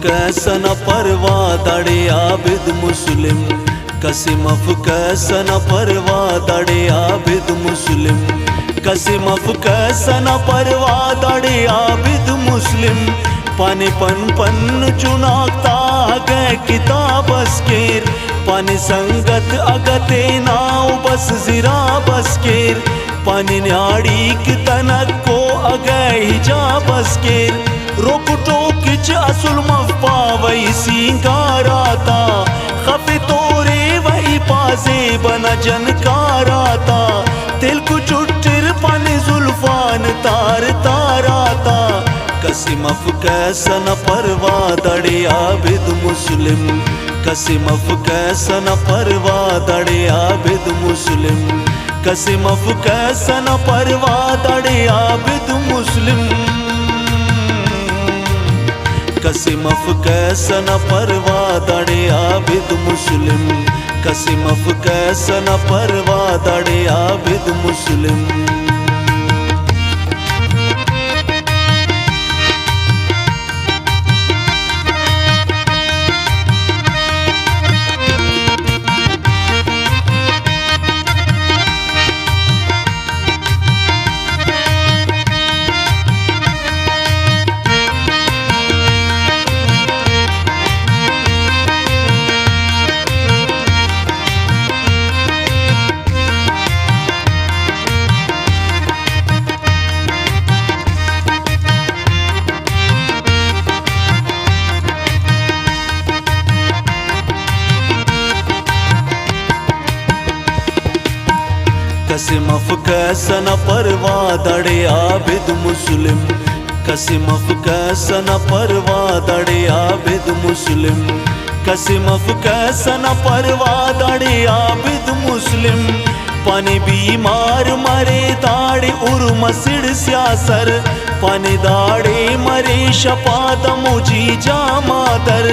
कैसन परवा दड़े आबिद मुस्लिम, कसिमफ कैसन परवा दड़े आबिद मुस्लिम, कसिमफ कैसन परवा दड़े आबिद मुस्लिम। पानी पन पन चुनाकता गए किताब अस्केर, पानी संगत अगते नाव बस जिरा बस्केर, पानी न्याड़ी की तनक को अगए हिजाब अस्केर। रोकटो किच असुल मफपा वही सिंगाराता, खफे तोरे वही पासे बना जनकाराता, तिल को चुट्टिर पानी जुल्फान तार ताराता। कसिमफ कैसन परवा दड़े आबिद मुस्लिम, कसिमफ कैसन परवा दड़े आबिद मुस्लिम, कसिमफ कैसन परवा दड़े आबिद मुस्लिम, कसिमफ कैसन परवा दड़े आबिद मुस्लिम, कसिमफ कैसन परवा दड़े आबिद मुस्लिम। कसिमफ कैसन परवा दड़े आबिद मुस्लिम, कसिमफ कैसन परवा दड़े आबिद मुस्लिम, कसिमफ कैसन परवा दड़े आबिद मुस्लिम। पानी बीमार मरे दाड़े उर मसिड़ स्यासर, पानी दाड़े मरे शपात मुझी जामादर,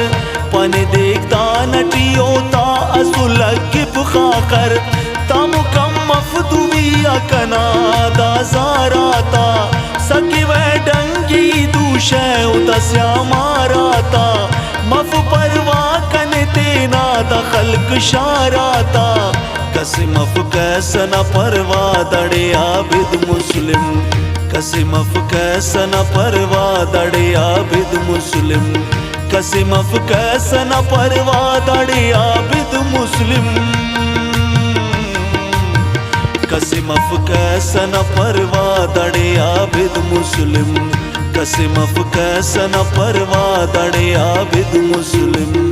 पानी देखता नटियोता असुलगिब खाकर, तामुकम मफदुविया कनादा जाराता, सकी वह डंगी दूशे उतस्या माराता, मफ परवा कने तेना दखल्क शाराता। कसिमफ कैसन परवा दड़े आबिद मुस्लिम, कसिमफ कैसन परवा दड़े आबिद मुस्लिम, कसिमफ कैसन परवा दड़े आबिद मुस्लिम, कसिमफ कैसन परवा दड़े आबिद मुस्लिम, कसिमफ कैसन परवा दड़े आबिद मुस्लिम।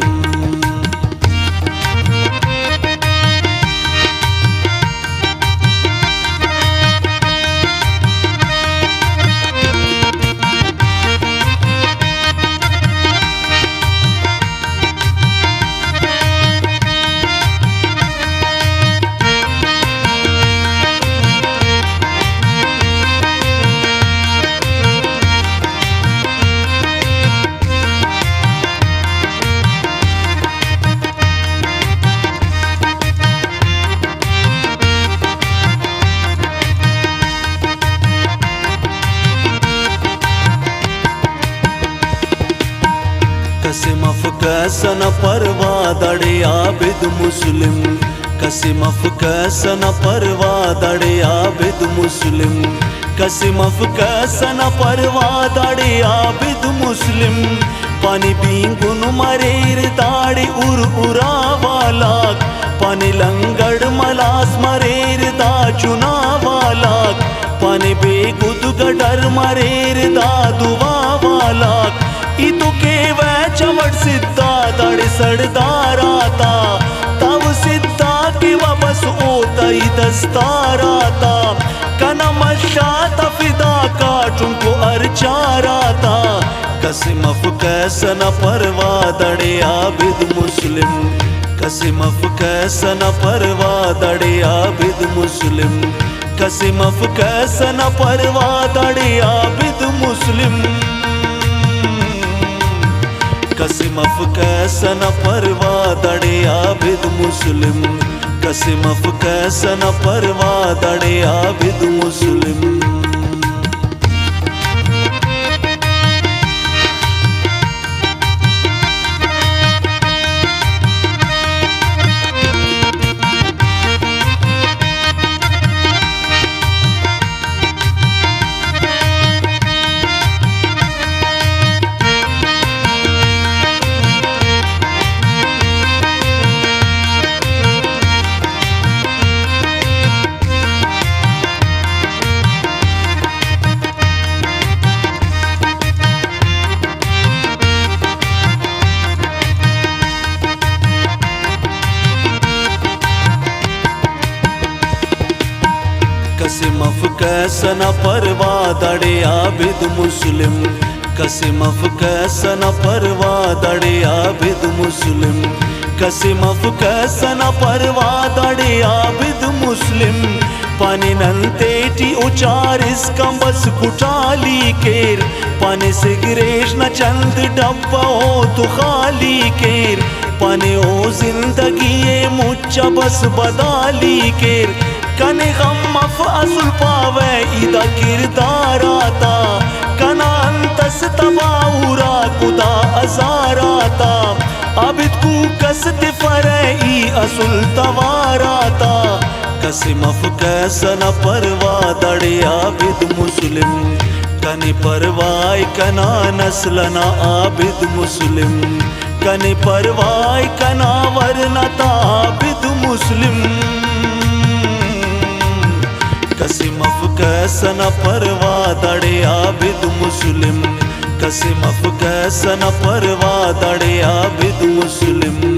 कसिमफ कैसन परवा दड़े आबिद मुस्लिम, कसिमफ कैसन परवा दड़े आबिद मुस्लिम, कसिमफ कैसन परवा दड़े आबिद मुस्लिम। पानी बींगुन मरेर दाड़े उर उरावालाक, पानी लंगड़ मलास मरेर दा चुनावालाक, पानी बेगुद गडर मरेर दा दुवावालाक। इतु के वह चमट सिद्धा दड़े सड़दाराता, तब सिद्धा के वापस ओता ही दस्ताराता, कनमशात फिदा काटुं को अर्चाराता। कसिमफ कैसन परवा दड़े आबिद मुस्लिम, कसिमफ कैसन परवा दड़े आबिद मुस्लिम, कसिमफ कैसन परवा दड़े आबिद मुस्लिम, कसिमफ कैसन परवा दड़े आबिद मुस्लिम, कसिमफ कैसन परवा दड़े आबिद मुस्लिम। कसिम अफकैसन परवा दड़े आबिद मुस्लिम कसिम अफकैसन परवा दड़े आबिद मुस्लिम कसिम अफकैसन परवा दड़े आबिद मुस्लिम पनिनंतेटी उचारिस कंबस कुटाली केर पने सिगरेश न चंद डब्बा हो तो खाली केर पने ओ जिंदगी ये मुच्चा बस बदाली केर कने गम अफअसुल पावे इदा किरदार आता कना अंतस तबाउरा कुदा अजाराता आबिद कू कस्त फरई असुल तवाराता कसिम अफकैसन परवा दड़े आबिद मुस्लिम कने परवाय कना नस्लना आबिद मुस्लिम कने परवाय कना वरनता आबिद मुस्लिम कसिम अफकैसन परवा दड़े आबिद मुस्लिम कसिम अफकैसन परवा दड़े आबिद मुस्लिम।